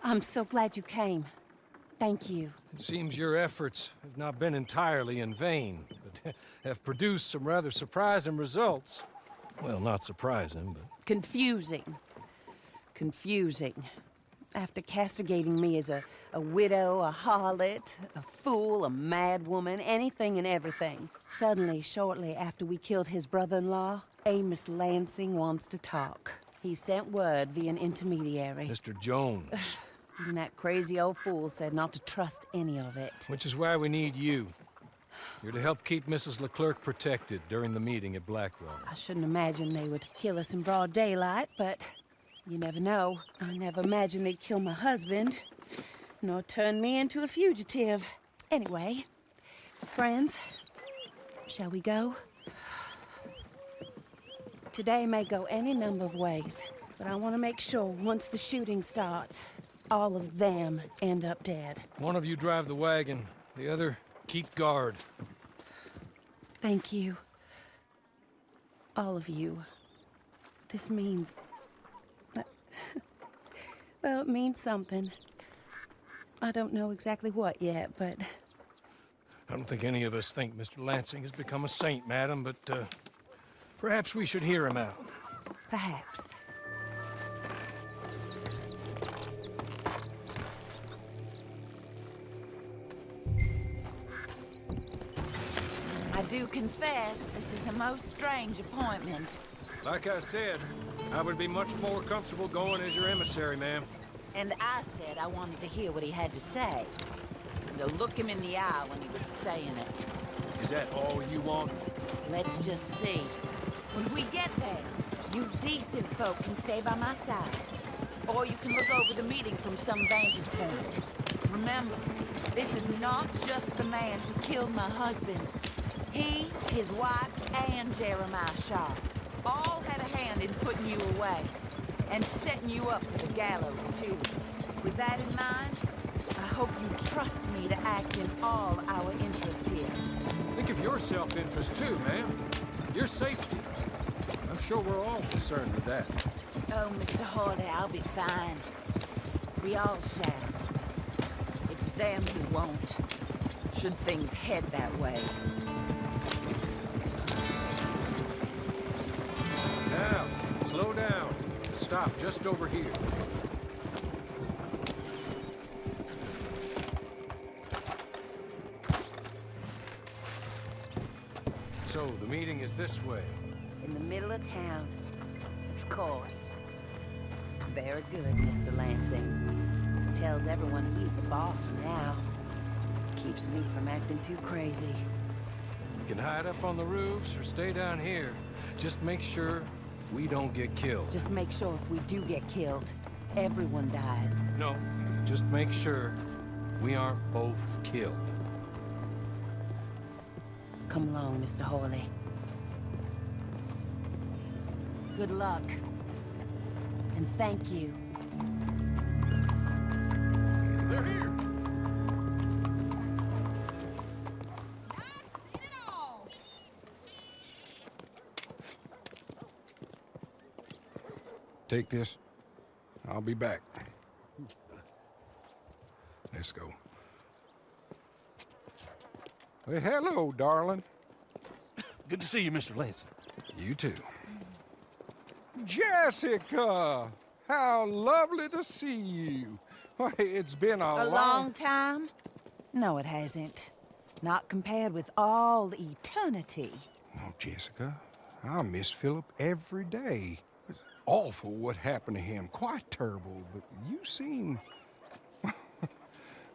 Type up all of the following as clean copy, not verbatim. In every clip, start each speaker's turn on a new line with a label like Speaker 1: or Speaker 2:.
Speaker 1: I'm so glad you came. Thank you.
Speaker 2: It seems your efforts have not been entirely in vain, but have produced some rather surprising results. Well, not surprising, but...
Speaker 1: Confusing. Confusing. After castigating me as a widow, a harlot, a fool, a mad woman, anything and everything, suddenly, shortly after we killed his brother-in-law, Amos Lansing wants to talk. He sent word via an intermediary.
Speaker 2: Mr. Jones.
Speaker 1: And that crazy old fool said not to trust any of it.
Speaker 2: Which is why we need you. You're to help keep Mrs. Leclerc protected during the meeting at Blackwell.
Speaker 1: I shouldn't imagine they would kill us in broad daylight, but you never know. I never imagined they'd kill my husband, nor turn me into a fugitive. Anyway, friends, shall we go? Today may go any number of ways, but I want to make sure once the shooting starts, all of them end up dead.
Speaker 2: One of you drive the wagon, the other keep guard.
Speaker 1: Thank you. All of you. This means... well, it means something. I don't know exactly what yet, but...
Speaker 2: I don't think any of us think Mr. Lansing has become a saint, madam, but perhaps we should hear him out.
Speaker 1: Perhaps. I do confess, this is a most strange appointment.
Speaker 2: Like I said, I would be much more comfortable going as your emissary, ma'am.
Speaker 3: And I said I wanted to hear what he had to say. To look him in the eye when he was saying it.
Speaker 2: Is that all you want?
Speaker 3: Let's just see. When we get there, you decent folk can stay by my side. Or you can look over the meeting from some vantage point. Remember, this is not just the man who killed my husband. He, his wife, and Jeremiah Shaw all had a hand in putting you away. And setting you up for the gallows, too. With that in mind, I hope you trust me to act in all our interests here.
Speaker 2: Think of your self-interest, too, ma'am. Your safety. I'm sure we're all concerned with that.
Speaker 3: Oh, Mr. Hawley, I'll be fine. We all shall. It's them who won't, should things head that way.
Speaker 2: Now, slow down. Stop just over here. So, the meeting is this way.
Speaker 3: In the middle of town, of course. Very good, Mr. Lansing. Tells everyone he's the boss now. Keeps me from acting too crazy.
Speaker 2: You can hide up on the roofs or stay down here. Just make sure we don't get killed.
Speaker 1: Just make sure if we do get killed, everyone dies.
Speaker 2: No, just make sure we aren't both killed.
Speaker 1: Come along, Mr. Hawley. Good luck. And thank you.
Speaker 2: They're here!
Speaker 4: Take this. I'll be back. Let's go. Well, hello, darling.
Speaker 5: Good to see you, Mr. Lansing.
Speaker 4: You too. Jessica! How lovely to see you. Why, it's been a
Speaker 1: long time? No, it hasn't. Not compared with all eternity.
Speaker 4: Oh, Jessica, I miss Philip every day. It's awful what happened to him. Quite terrible, but you seem...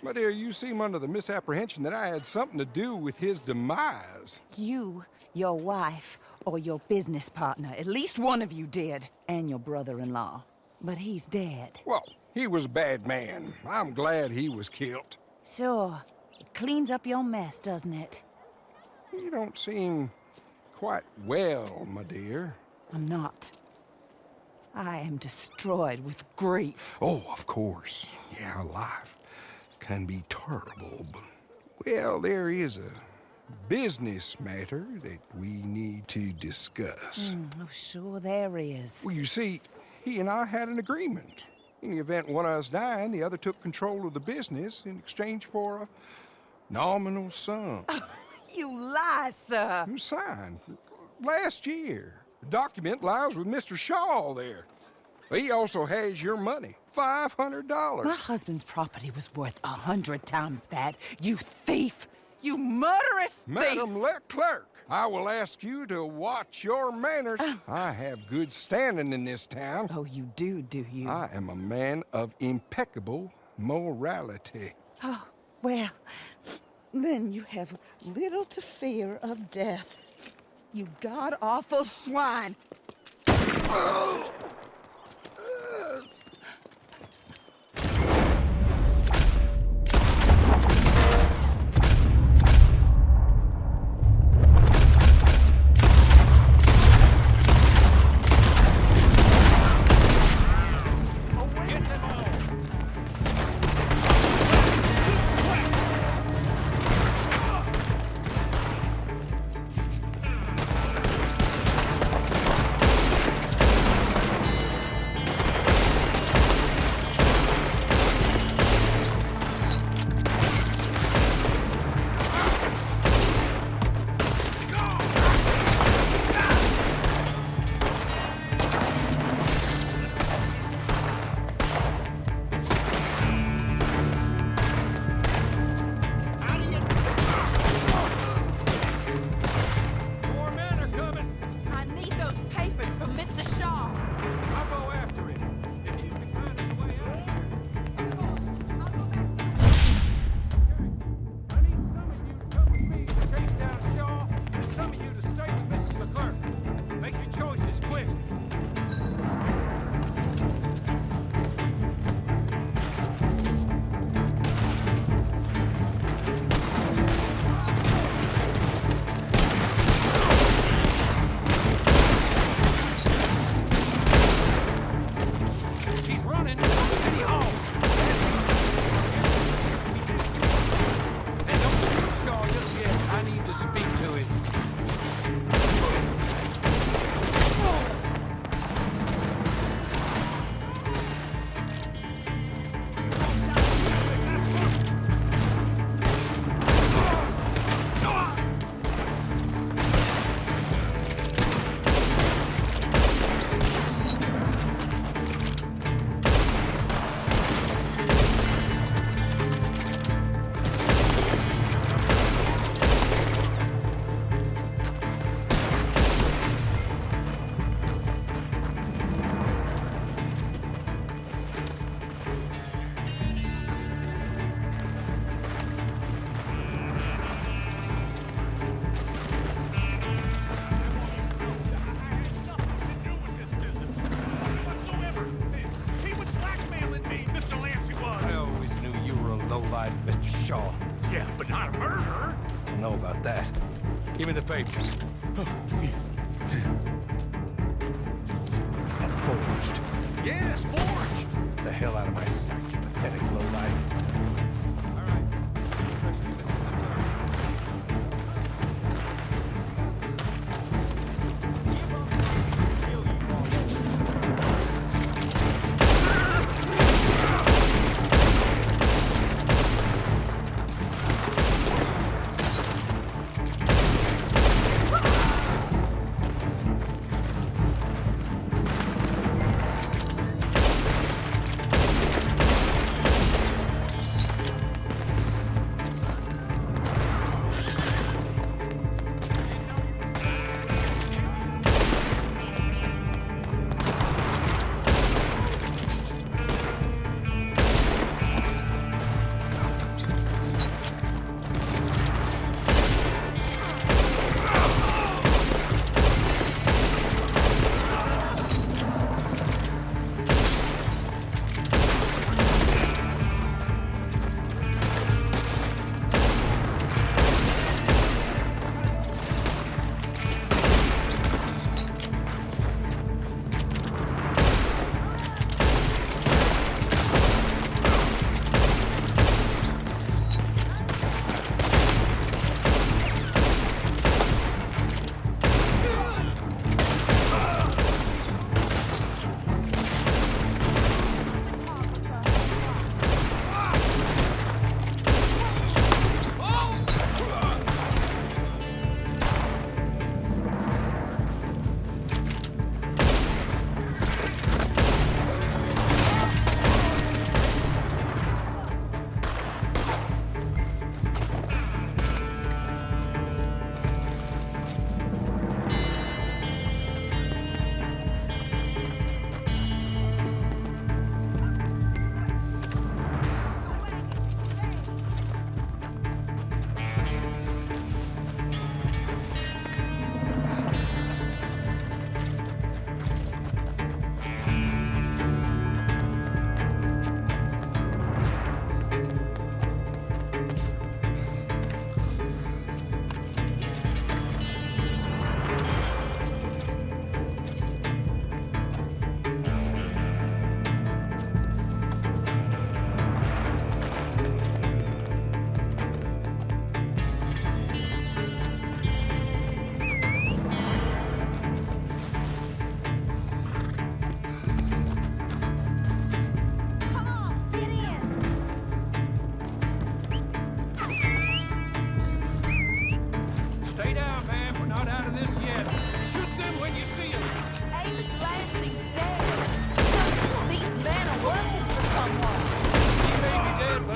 Speaker 4: My dear, you seem under the misapprehension that I had something to do with his demise.
Speaker 1: You, your wife, or your business partner. At least one of you did. And your brother-in-law. But he's dead.
Speaker 4: Well, he was a bad man. I'm glad he was killed.
Speaker 1: Sure. It cleans up your mess, doesn't it?
Speaker 4: You don't seem quite well, my dear.
Speaker 1: I'm not. I am destroyed with grief.
Speaker 4: Oh, of course. Yeah, life can be terrible, but... Well, there is a business matter that we need to discuss.
Speaker 1: Oh, sure there is.
Speaker 4: Well, you see, he and I had an agreement. In the event one of us died, the other took control of the business in exchange for a nominal sum.
Speaker 3: You lie, sir.
Speaker 4: It was signed last year. The document lies with Mr. Shaw there. He also has your money, $500.
Speaker 3: My husband's property was worth 100 times that. You thief! You murderous thief!
Speaker 4: Madam Leclerc, I will ask you to watch your manners. I have good standing in this town.
Speaker 3: Oh, you do you?
Speaker 4: I am a man of impeccable morality.
Speaker 3: Oh, well, then you have little to fear of death. You god-awful swine!
Speaker 2: Know about that. Give me the papers. Forged.
Speaker 5: Yes, forged.
Speaker 2: Get the hell out of my sight, you pathetic lowlife. All right.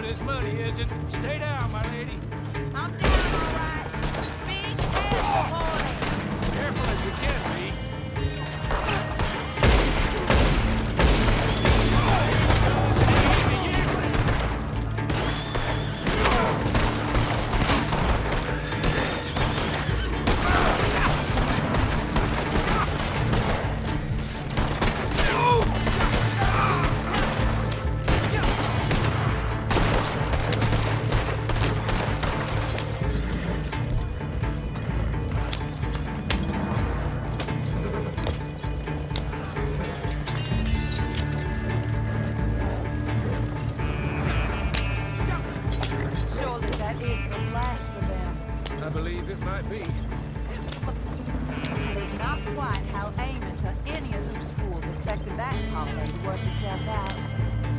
Speaker 2: his money, is it? Stay down, my lady.
Speaker 3: I'm down, all right. Be careful, Hawley.
Speaker 2: Careful as you can be.
Speaker 3: Surely that is the last of them.
Speaker 2: I believe it might be.
Speaker 3: That is not quite how Amos or any of those fools expected that holiday to work itself out.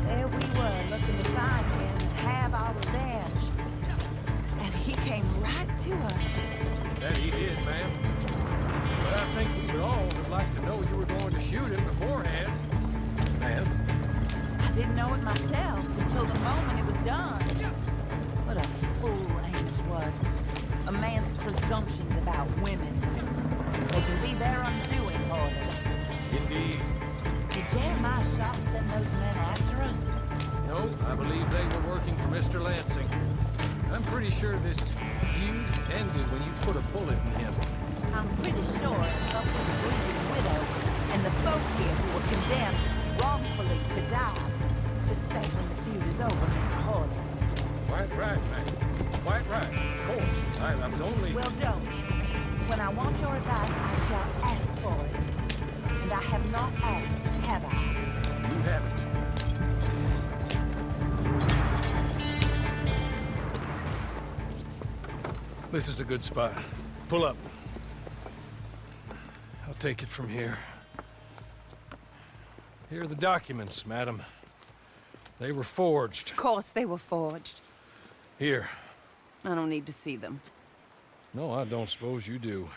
Speaker 3: There we were, looking to find him and have our revenge. And he came right to us.
Speaker 2: That he did, ma'am. But I think we would all would like to know you were going to shoot him beforehand. Ma'am.
Speaker 3: I didn't know it myself until the moment it was done. What a fool Amos was. A man's presumptions about women. They can be their undoing, Hawley.
Speaker 2: Indeed.
Speaker 3: Did Jeremiah Shaw send those men after us?
Speaker 2: No, I believe they were working for Mr. Lansing. I'm pretty sure this feud ended when you put a bullet in him.
Speaker 3: I'm pretty sure it's up to the grieving widow and the folk here who were condemned wrongfully to die. Just say when the feud is over, Mr. Hawley.
Speaker 2: Quite right, ma'am. Quite right. Of course. I was only...
Speaker 3: Well, don't. When I want your advice, I shall ask for it. And I have not asked, have I?
Speaker 2: You haven't. This is a good spot. Pull up. I'll take it from here. Here are the documents, madam. They were forged.
Speaker 1: Of course they were forged.
Speaker 2: Here.
Speaker 1: I don't need to see them.
Speaker 2: No, I don't suppose you do.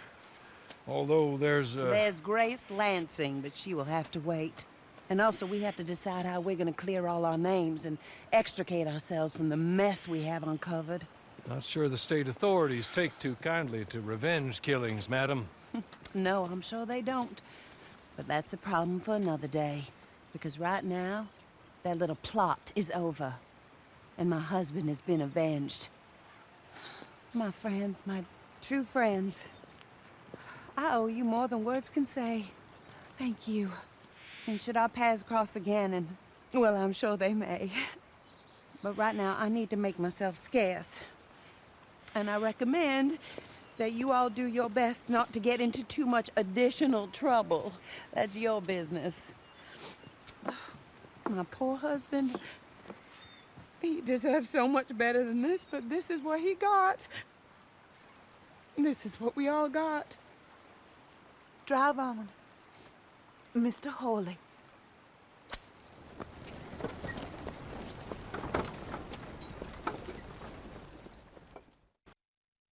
Speaker 2: Although there's
Speaker 1: There's Grace Lansing, but she will have to wait. And also, we have to decide how we're gonna clear all our names and extricate ourselves from the mess we have uncovered.
Speaker 2: Not sure the state authorities take too kindly to revenge killings, madam.
Speaker 1: No, I'm sure they don't. But that's a problem for another day. Because right now, that little plot is over. And my husband has been avenged. My friends, my true friends. I owe you more than words can say. Thank you. And should our paths cross again, and, well, I'm sure they may. But right now, I need to make myself scarce. And I recommend that you all do your best not to get into too much additional trouble. That's your business. My poor husband, he deserves so much better than this, but this is what he got. This is what we all got. Drive on, Mr. Hawley.